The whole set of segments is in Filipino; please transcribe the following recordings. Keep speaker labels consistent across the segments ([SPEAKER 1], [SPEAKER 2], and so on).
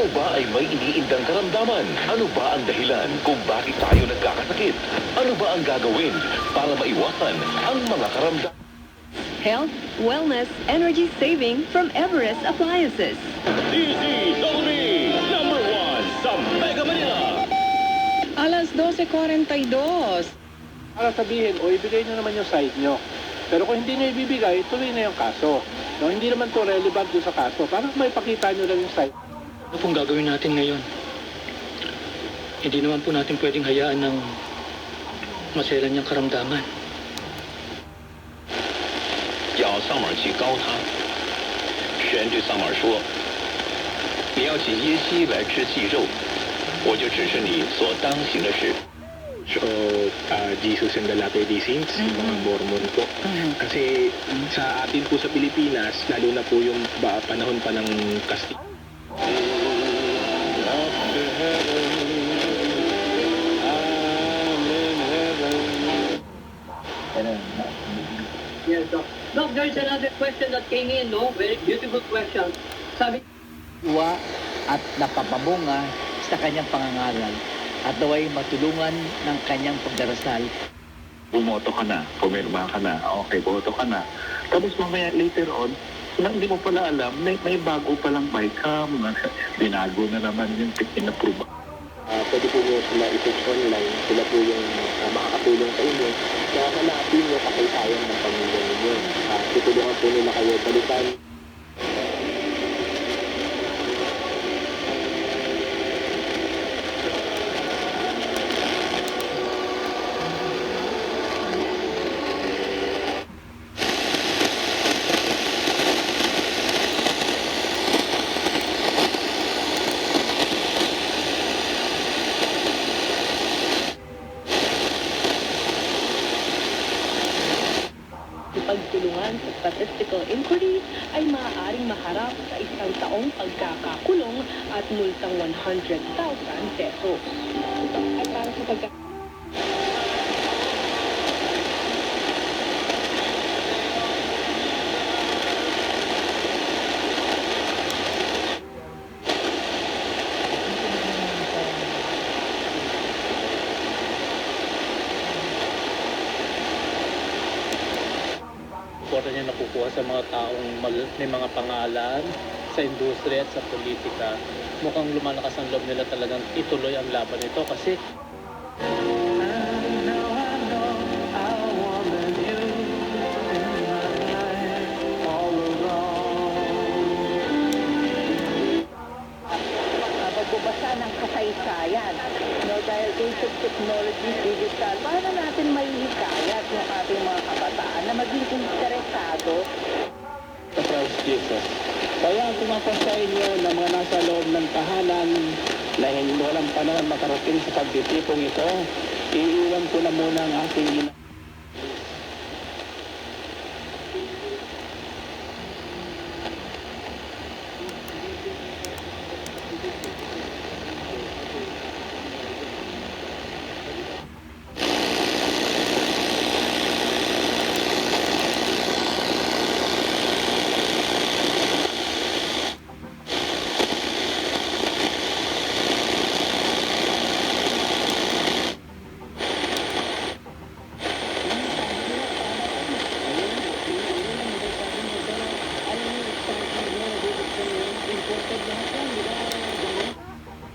[SPEAKER 1] Ikaw ba ay may iniindang karamdaman? Ano ba ang dahilan kung bakit tayo nagkakasakit? Ano ba ang gagawin para maiwasan ang mga karamdaman?
[SPEAKER 2] Health, wellness, energy saving from Everest Appliances.
[SPEAKER 1] DZWB number 1 sa Mega Manila.
[SPEAKER 3] Alas 12:42.
[SPEAKER 4] Para sabihin, o ibigay nyo naman yung side nyo. Pero kung hindi nyo ibibigay, tuloy na yung kaso. No, hindi naman to relevant doon sa kaso. Parang may pakita nyo lang yung side.
[SPEAKER 5] Ano pong gagawin natin ngayon? Hindi naman po natin pwedeng hayaan ng maselan niyang karamdaman.
[SPEAKER 1] 要上门去告他。神对上门说：“你要请耶西来吃祭肉，我就指示你所当行的事。”
[SPEAKER 6] So, Jesus and the Latter-day Saints, yung mga Mormon po. Kasi sa atin po sa Pilipinas, lalo na po yung panahon pa ng Kastila.
[SPEAKER 7] Yes, Doc. Doc, there is another question that came in, no? Very beautiful question. Sabi,
[SPEAKER 8] Iwa at napapabunga sa kanyang pangangaral at naway matulungan ng kanyang pagdarasal.
[SPEAKER 9] Bumoto ka na, pumirma ka na, okay, boto ka na. Tapos mamaya later on, hindi mo pala alam, may bago palang bycam, binago na naman yung in-approve.
[SPEAKER 6] Pwede po nyo sila i-search online, sila po yung makakatulong sa inyo na hanapin yung kasaysayan ng pamilya ninyo. Tutulungan po nila kayo balikan.
[SPEAKER 10] Pagtulungan sa statistical inquiry ay maaaring maharap sa 1 taong pagkakakulong at multang 100,000 pesos. At para sa
[SPEAKER 4] Suporta niya nakukuha sa mga taong may mga pangalan sa industriya at sa politika. Mukhang lumalakas ang loob nila talagang ituloy ang laban nito kasi
[SPEAKER 10] pagbabasa ng kasaysayan. No, dahil age of technology, digital, paano natin maihikayat yung ating mga kabataan na maging interesado
[SPEAKER 4] sa Christ Jesus. Kaya ang pumapansahin nyo na mga nasa loob ng tahanan na hindi walang panahon makarating sa pagtitipong ito, iiwan ko na muna ang aking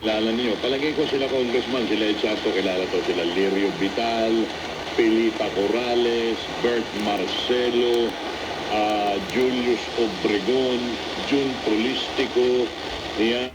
[SPEAKER 9] Kilala niyo, palagay ko sila congressman, sila eksakto kilala to, sila Lirio Vital, Pilita Corrales, Bert Marcelo, Julius Obregon, Jun Prolistico, yan.